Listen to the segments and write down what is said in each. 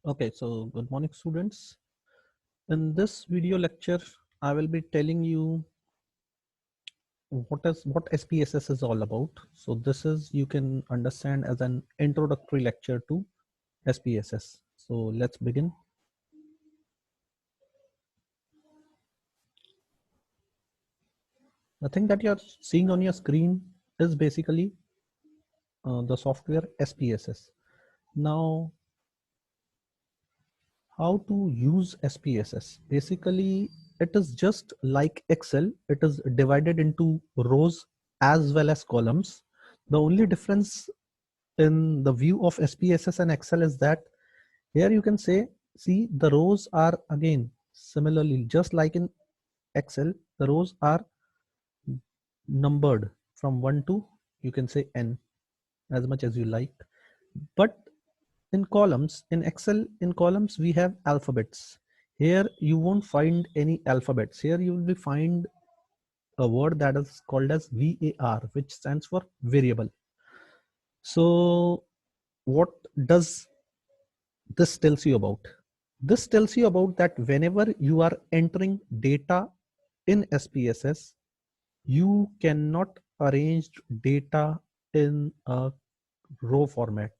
Okay, so good morning, students. In this video lecture, I will be telling you what SPSS is all about. So this is you can understand as an introductory lecture to SPSS. So let's begin. The thing that you're seeing on your screen is basically the software SPSS. Now, how to use SPSS? Basically, it is just like Excel. It is divided into rows as well as columns. The only difference in the view of SPSS and Excel is that here you can say, see, the rows are again similarly just like in Excel, the rows are numbered from 1 to you can say n as much as you like. But in columns, in Excel, in columns we have alphabets. Here you won't find any alphabets. Here you will be find a word that is called as VAR, which stands for variable. So what does this tells you about? This tells you about that whenever you are entering data in SPSS, you cannot arrange data in a row format.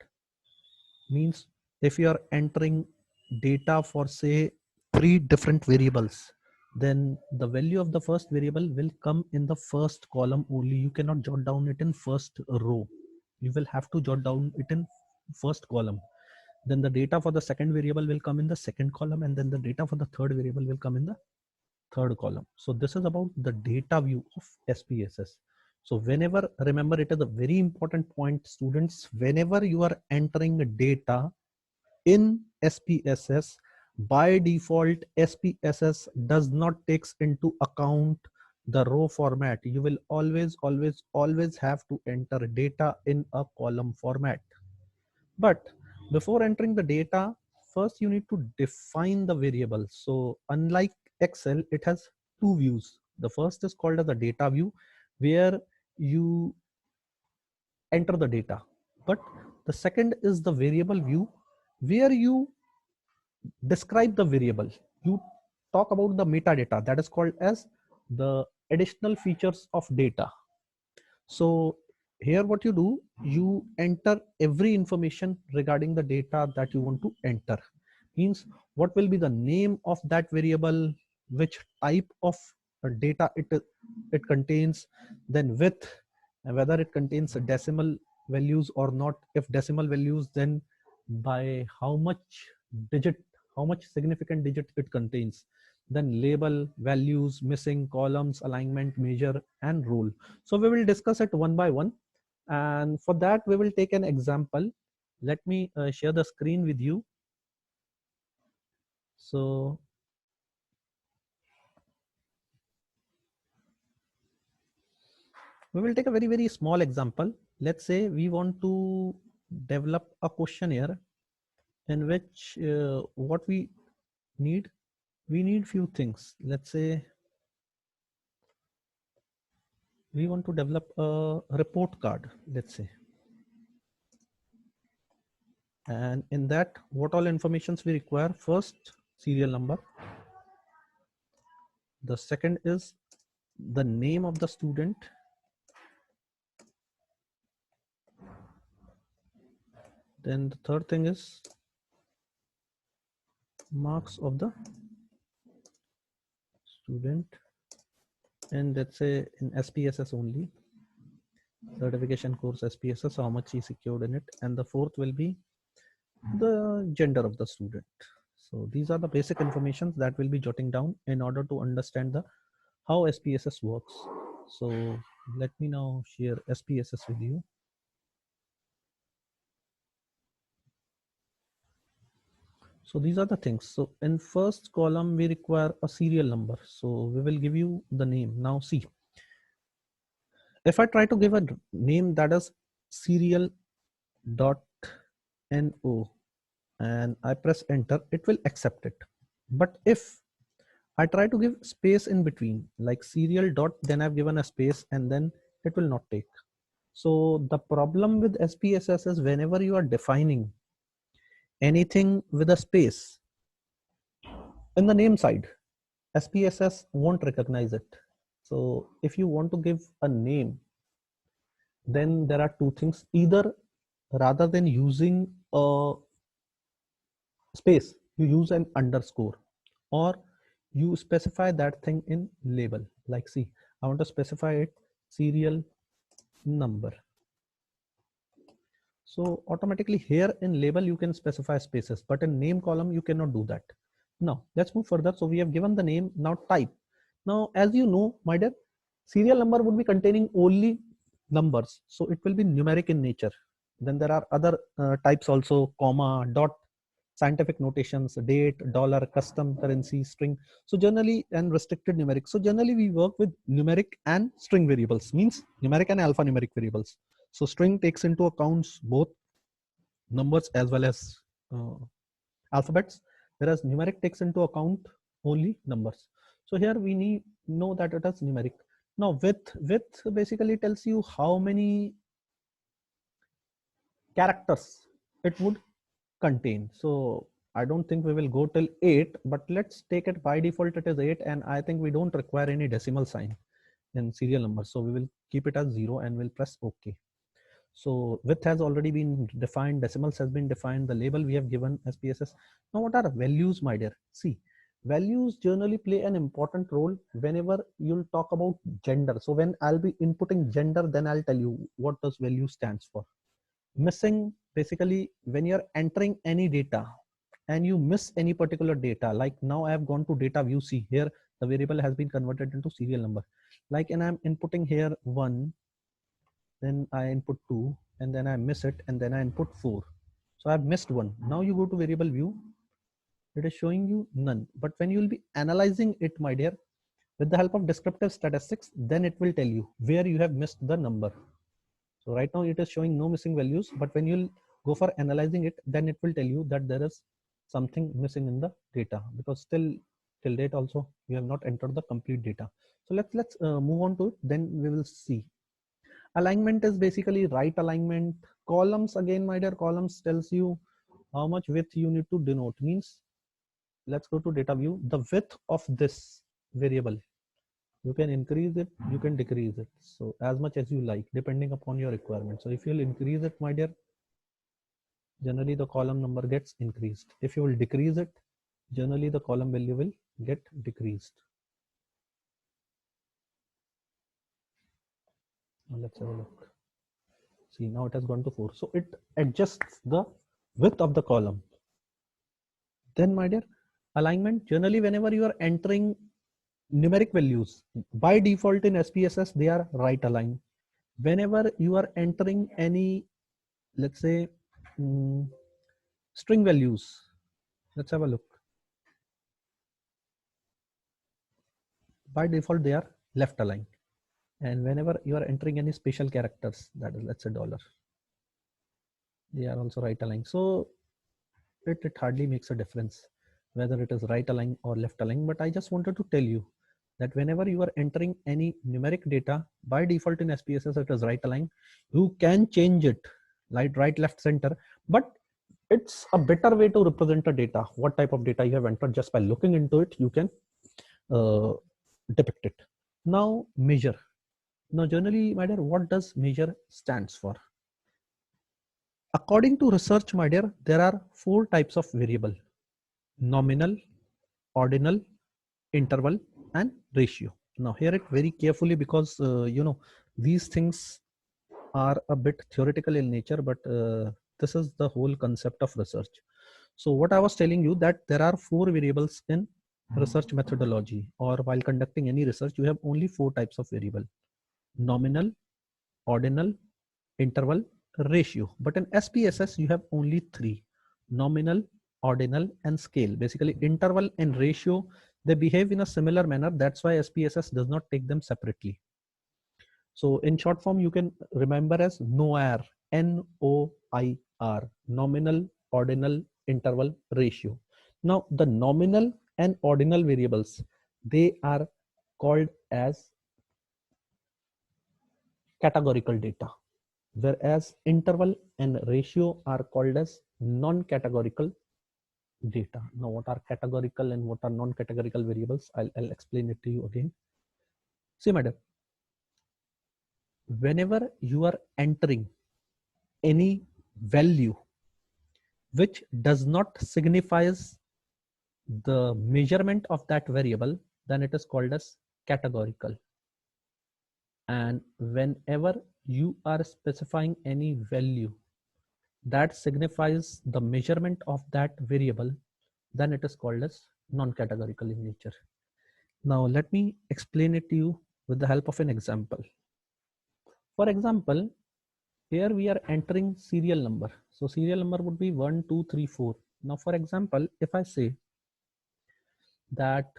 Means if you are entering data for say 3 different variables, then the value of the first variable will come in the first column only. You cannot jot down it in first row. You will have to jot down it in first column. Then the data for the second variable will come in the second column, and then the data for the third variable will come in the third column. So this is about the data view of SPSS. So whenever, remember, it is a very important point, students, whenever you are entering data in SPSS, by default SPSS does not takes into account the row format. You will always have to enter data in a column format. But before entering the data, first you need to define the variable. So unlike Excel, it has two views. The first is called as the data view, where you enter the data. But the second is the variable view, where you describe the variable. You talk about the metadata, that is called as the additional features of data. So here what you do, you enter every information regarding the data that you want to enter. Means what will be the name of that variable, which type of data it contains, then width, and whether it contains decimal values or not. If decimal values, then by how much digit, how much significant digit it contains. Then label, values, missing columns, alignment, measure, and rule. So we will discuss it one by one, and for that we will take an example. Let me share the screen with you. So we will take a very small example. Let's say we want to develop a questionnaire in which what need we need few things. Let's say we want to develop a report card, let's say, and in that what all informations we require: first, serial number; the second is the name of the student; then the third thing is marks of the student, and let's say in SPSS only, certification course SPSS, how much he secured in it, and the fourth will be the gender of the student. So these are the basic informations that we'll be jotting down in order to understand the how SPSS works. So let me now share SPSS with you. So these are the things. So in first column, we require a serial number. So we will give you the name. Now see, if I try to give a name that is serial dot no and I press enter, it will accept it. But if I try to give space in between, like serial dot, then I've given a space and then it will not take. So the problem with SPSS is whenever you are defining, anything with a space in the name side, SPSS won't recognize it. So if you want to give a name, then there are two things. Either rather than using a space, you use an underscore, or you specify that thing in label. Like, see, I want to specify it serial number. So automatically here in label, you can specify spaces, but in name column, you cannot do that. Now let's move further. So we have given the name, now type. Now, as you know, my dear, serial number would be containing only numbers. So it will be numeric in nature. Then there are other types also, comma, dot, scientific notations, date, dollar, custom currency, string. So generally, and restricted numeric. So generally we work with numeric and string variables, means numeric and alphanumeric variables. So string takes into accounts both numbers as well as alphabets, whereas numeric takes into account only numbers. So here we need know that it is numeric. Now width basically tells you how many characters it would contain. So I don't think we will go till 8, but let's take it by default it is 8, and I think we don't require any decimal sign in serial number. So we will keep it as 0 and we'll press OK. So width has already been defined, decimals has been defined, the label we have given SPSS. Now what are values, my dear? See, values generally play an important role whenever you'll talk about gender. So when I'll be inputting gender, then I'll tell you what does value stands for. Missing, basically when you're entering any data and you miss any particular data, like now I have gone to data view, see here the variable has been converted into serial number. Like, and I'm inputting here 1, then I input 2, and then I miss it, and then I input 4. So I've missed one. Now you go to variable view, it is showing you none. But when you will be analyzing it, my dear, with the help of descriptive statistics, then it will tell you where you have missed the number. So right now it is showing no missing values, but when you'll go for analyzing it, then it will tell you that there is something missing in the data, because still till date also you have not entered the complete data. So let's move on to it, then we will see. Alignment is basically right alignment. Columns, again, my dear, columns tells you how much width you need to denote. Means, let's go to data view. The width of this variable, you can increase it, you can decrease it. So as much as you like, depending upon your requirement. So if you'll increase it, my dear, generally the column number gets increased. If you will decrease it, generally the column value will get decreased. Now let's have a look. See, now it has gone to 4. So it adjusts the width of the column. Then, my dear, alignment, generally whenever you are entering numeric values, by default in SPSS they are right aligned. Whenever you are entering any, let's say, string values, let's have a look. By default they are left aligned. And whenever you are entering any special characters, that is, let's say, dollar, they are also right aligned. So it hardly makes a difference whether it is right aligned or left aligned. But I just wanted to tell you that whenever you are entering any numeric data, by default in SPSS it is right aligned. You can change it like right, left, center, but it's a better way to represent the data. What type of data you have entered, just by looking into it, you can depict it. Now measure. Now generally, my dear, what does measure stands for? According to research, my dear, there are 4 types of variable: nominal, ordinal, interval, and ratio. Now hear it very carefully, because these things are a bit theoretical in nature, but this is the whole concept of research. So what I was telling you, that there are 4 variables in research methodology, or while conducting any research, you have only 4 types of variable: nominal, ordinal, interval, ratio. But in SPSS you have only 3: nominal, ordinal, and scale. Basically interval and ratio, they behave in a similar manner. That's why SPSS does not take them separately. So in short form, you can remember as NOIR, NOIR, nominal, ordinal, interval, ratio. Now the nominal and ordinal variables, they are called as categorical data. whereas interval and ratio are called as non-categorical data. Now, what are categorical and what are non-categorical variables? I'll explain it to you again. See, madam, whenever you are entering any value which does not signifies the measurement of that variable, then it is called as categorical. And whenever you are specifying any value that signifies the measurement of that variable, then it is called as non-categorical in nature. Now let me explain it to you with the help of an example. For example, here we are entering serial number. So serial number would be 1, 2, 3, 4. Now for example, if I say that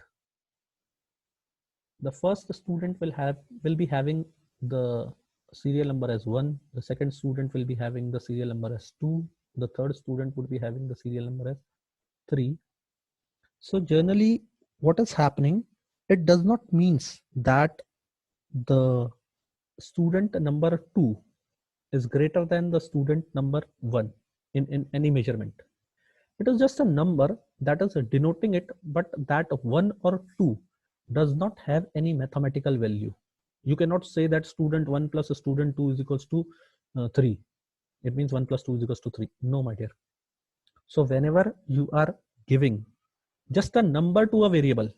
the first student will be having the serial number as 1, the second student will be having the serial number as 2, the third student would be having the serial number as 3. So generally what is happening, it does not means that the student number 2 is greater than the student number 1 in any measurement. It is just a number that is denoting it, but that 1 or 2 does not have any mathematical value. You cannot say that student 1 plus student 2 is equals to 3. It means 1 plus 2 is equals to 3. No, my dear. So whenever you are giving just a number to a variable,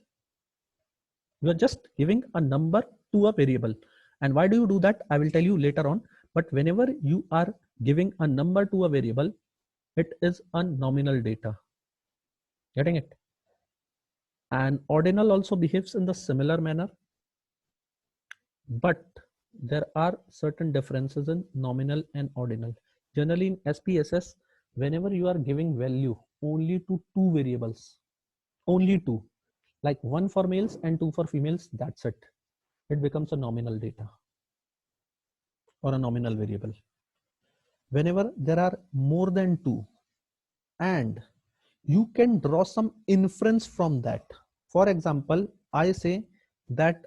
you are just giving a number to a variable. And why do you do that? I will tell you later on. But whenever you are giving a number to a variable, it is a nominal data. Getting it? And ordinal also behaves in the similar manner. But there are certain differences in nominal and ordinal. Generally in SPSS, whenever you are giving value only to two variables, only two, like 1 for males and 2 for females, that's it. It becomes a nominal data or a nominal variable. Whenever there are more than 2 and you can draw some inference from that. For example, I say that,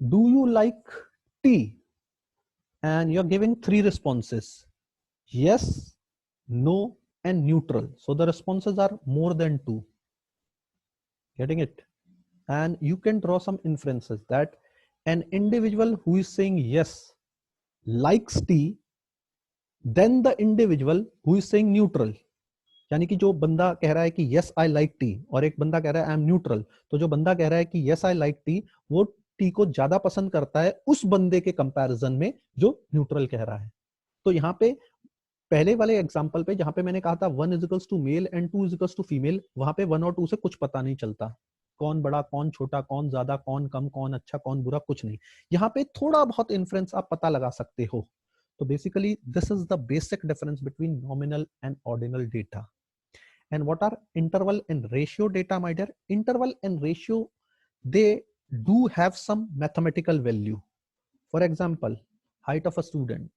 do you like tea? And you're giving 3 responses: yes, no, and neutral. So the responses are more than 2. Getting it? And you can draw some inferences that an individual who is saying yes likes tea, then the individual who is saying neutral, यानी कि जो बंदा कह रहा है कि yes I like tea और एक बंदा कह रहा है I am neutral, तो जो बंदा कह रहा है कि yes I like tea वो टी को ज्यादा पसंद करता है उस बंदे के कंपैरिजन में जो न्यूट्रल कह रहा है. तो यहाँ पे पहले वाले एग्जांपल पे जहां पे मैंने कहा था 1 is equals to male and 2 is equals to female, वहां पे 1 और 2 से कुछ पता नहीं चलता, कौन बड़ा कौन छोटा, कौन ज्यादा कौन कम, कौन अच्छा कौन बुरा, कुछ नहीं. यहाँ पे थोड़ा बहुत इन्फ्रेंस आप पता लगा सकते हो. तो basically this is the basic difference between nominal and ordinal data. And what are interval and ratio data, my dear? Interval and ratio, they do have some mathematical value. For example, height of a student,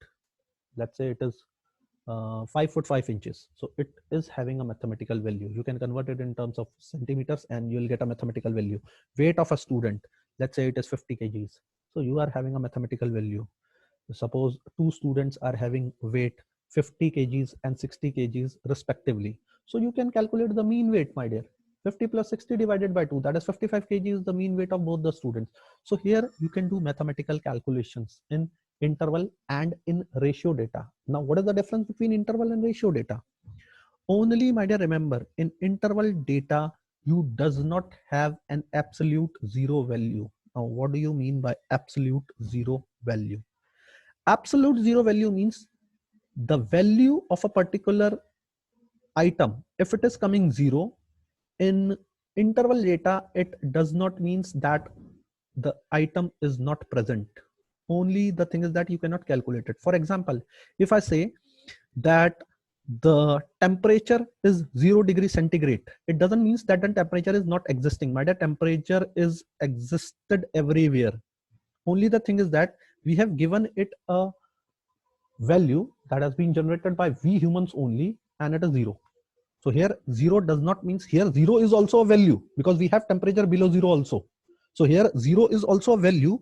let's say it is 5 foot 5 inches. So it is having a mathematical value. You can convert it in terms of centimeters and you'll get a mathematical value. Weight of a student, let's say it is 50 kgs. So you are having a mathematical value. Suppose 2 students are having weight 50 kgs and 60 kgs respectively. So you can calculate the mean weight, my dear. 50 plus 60 divided by 2, that is 55 kg is the mean weight of both the students. So here you can do mathematical calculations in interval and in ratio data. Now what is the difference between interval and ratio data? Only, my dear, remember, in interval data you does not have an absolute zero value. Now what do you mean by absolute zero value? Absolute zero value means the value of a particular item, if it is coming 0 in interval data, it does not means that the item is not present. Only the thing is that you cannot calculate it. For example, if I say that the temperature is 0 degree centigrade, it doesn't mean that the temperature is not existing. My dear, temperature is existed everywhere. Only the thing is that we have given it a value that has been generated by we humans only, and it is 0. So here 0 does not means here 0 is also a value because we have temperature below 0 also. So here 0 is also a value,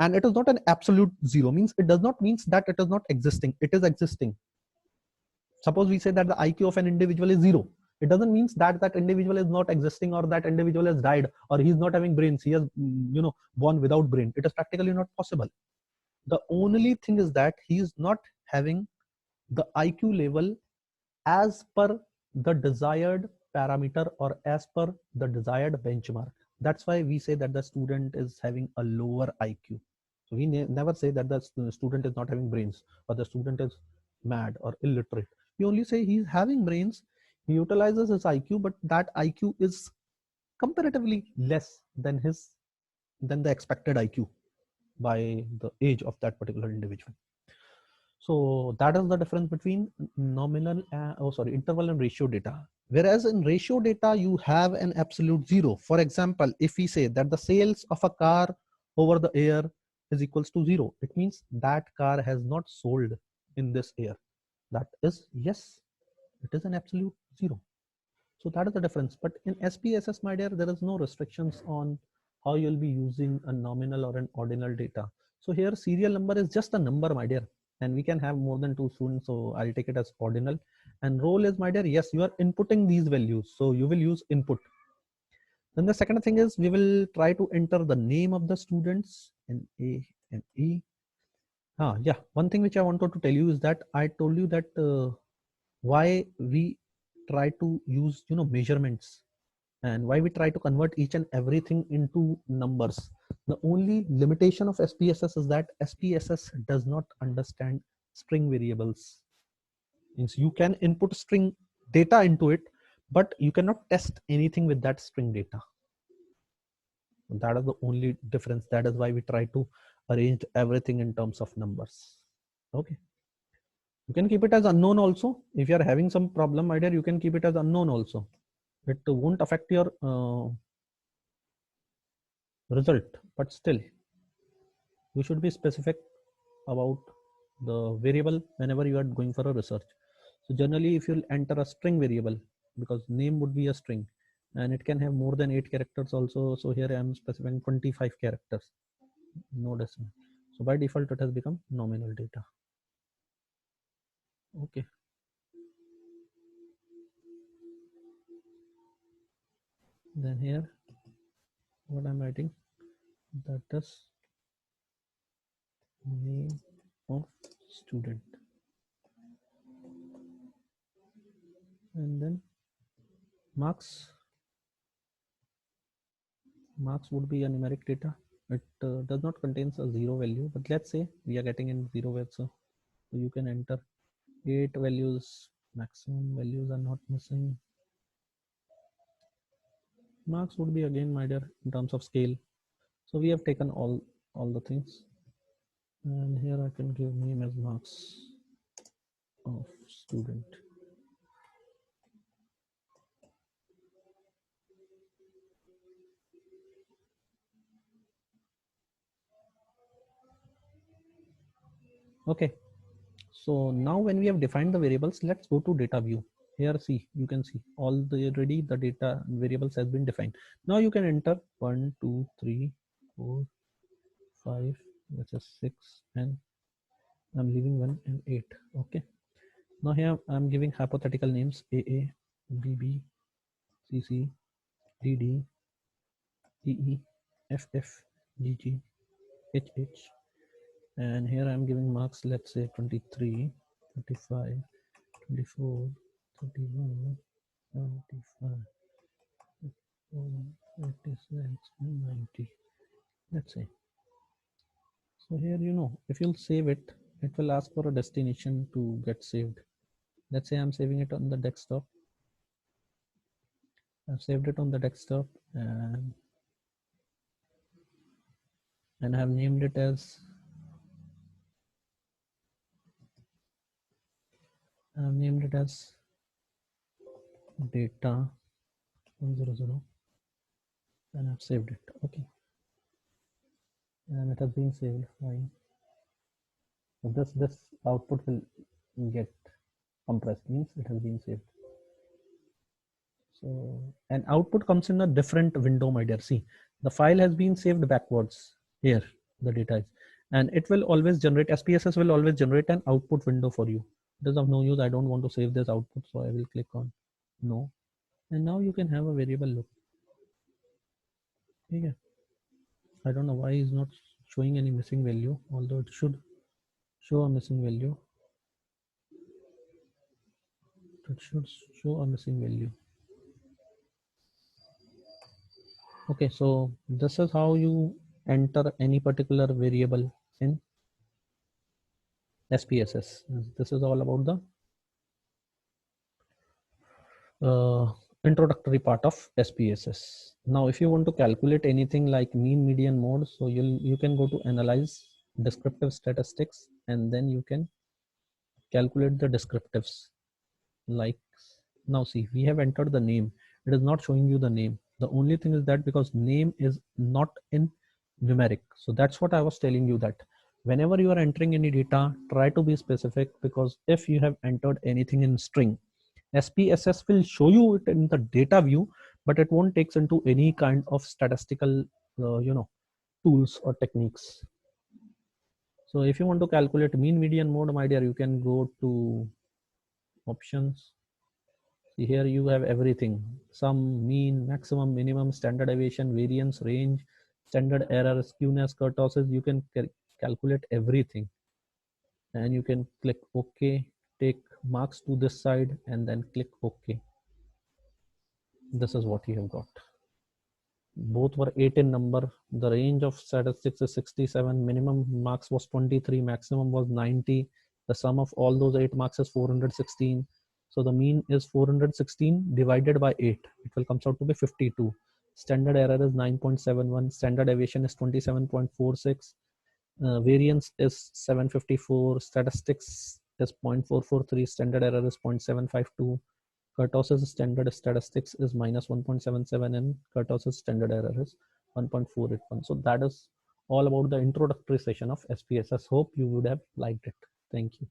And it is not an absolute zero, means it does not means that it is not existing. It is existing. Suppose we say that the IQ of an individual is zero, it doesn't mean that that individual is not existing, or that individual has died, or he's not having brains, he has born without brain. It is practically not possible. The only thing is that he is not having the IQ level as per the desired parameter, or as per the desired benchmark. That's why we say that the student is having a lower IQ. So we never say that the student is not having brains, or the student is mad or illiterate. We only say he's having brains, he utilizes his IQ, but that IQ is comparatively less than the expected IQ by the age of that particular individual. So that is the difference between nominal, interval and ratio data. Whereas in ratio data, you have an absolute zero. For example, if we say that the sales of a car over the air is equals to zero, it means that car has not sold in this year. That is, yes, it is an absolute zero. So that is the difference. But in SPSS, my dear, there is no restrictions on how you'll be using a nominal or an ordinal data. So here serial number is just a number, my dear, and we can have more than 2 students. So I'll take it as ordinal. And roll is, my dear, yes, you are inputting these values. So you will use input. Then the second thing is we will try to enter the name of the students in A and E. Yeah, one thing which I wanted to tell you is that I told you that why we try to use measurements, and why we try to convert each and everything into numbers. The only limitation of SPSS is that SPSS does not understand string variables. Means you can input string data into it, but you cannot test anything with that string data. That is the only difference. That is why we try to arrange everything in terms of numbers. Okay. You can keep it as unknown also. If you are having some problem, my dear, you can keep it as unknown also. It won't affect your result, but still you should be specific about the variable whenever you are going for a research. So generally, if you'll enter a string variable, because name would be a string, and it can have more than 8 characters also. So here I am specifying 25 characters, no decimal. So by default, it has become nominal data. Okay. Then here, what I'm writing, that is name of student, and then marks. Marks would be a numeric data. It does not contains a zero value, but let's say we are getting in zero web, so you can enter 8 values. Maximum values are not missing. Marks would be again, my dear, in terms of scale. So we have taken all the things, and here I can give name as marks of student. Okay, so now when we have defined the variables, let's go to data view. Here, see, you can see already the data variables has been defined. Now you can enter 1, 2, 3, 4, 5, which is 6, and I'm leaving 1 and 8. Okay. Now here I'm giving hypothetical names AA, BB, CC, DD, EE, FF, GG, HH, and here I'm giving marks, let's say 23, 25, 24, 31, 75, 86, 90. Let's say. So here, if you'll save it, it will ask for a destination to get saved. Let's say I'm saving it on the desktop. I've saved it on the desktop, and I have named it as data 100, and I've saved it. Okay, and it has been saved. Fine. So this output will get compressed, means it has been saved. So an output comes in a different window, my dear. See, the file has been saved backwards here. the data is. And it will always generate, SPSS will always generate an output window for you. It is of no use, I don't want to save this output, so I will click on no. And now you can have a variable look. Okay. I don't know why it's not showing any missing value, although it should show a missing value. It should show a missing value. Okay, so this is how you enter any particular variable in SPSS. This is all about the introductory part of SPSS. Now, if you want to calculate anything like mean, median, mode, so you can go to analyze descriptive statistics, and then you can calculate the descriptives. Like now, see, we have entered the name. It is not showing you the name. The only thing is that because name is not in numeric, so that's what I was telling you, that whenever you are entering any data, try to be specific, because if you have entered anything in string, SPSS will show you it in the data view, but it won't takes into any kind of statistical, tools or techniques. So if you want to calculate mean, median, mode, my dear, you can go to options. See, here you have everything: sum, mean, maximum, minimum, standard deviation, variance, range, standard error, skewness, kurtosis. You can calculate everything, and you can click OK, take marks to this side, and then click OK. This is what you have got. Both were 8 in number. The range of statistics is 67. Minimum marks was 23. Maximum was 90. The sum of all those 8 marks is 416. So the mean is 416 divided by 8. It will comes out to be 52. Standard error is 9.71. Standard deviation is 27.46. Variance is 754. Statistics is 0.443. Standard error is 0.752. Kurtosis standard statistics is minus 1.77 and Kurtosis standard error is 1.481. So that is all about the introductory session of SPSS. Hope you would have liked it. Thank you.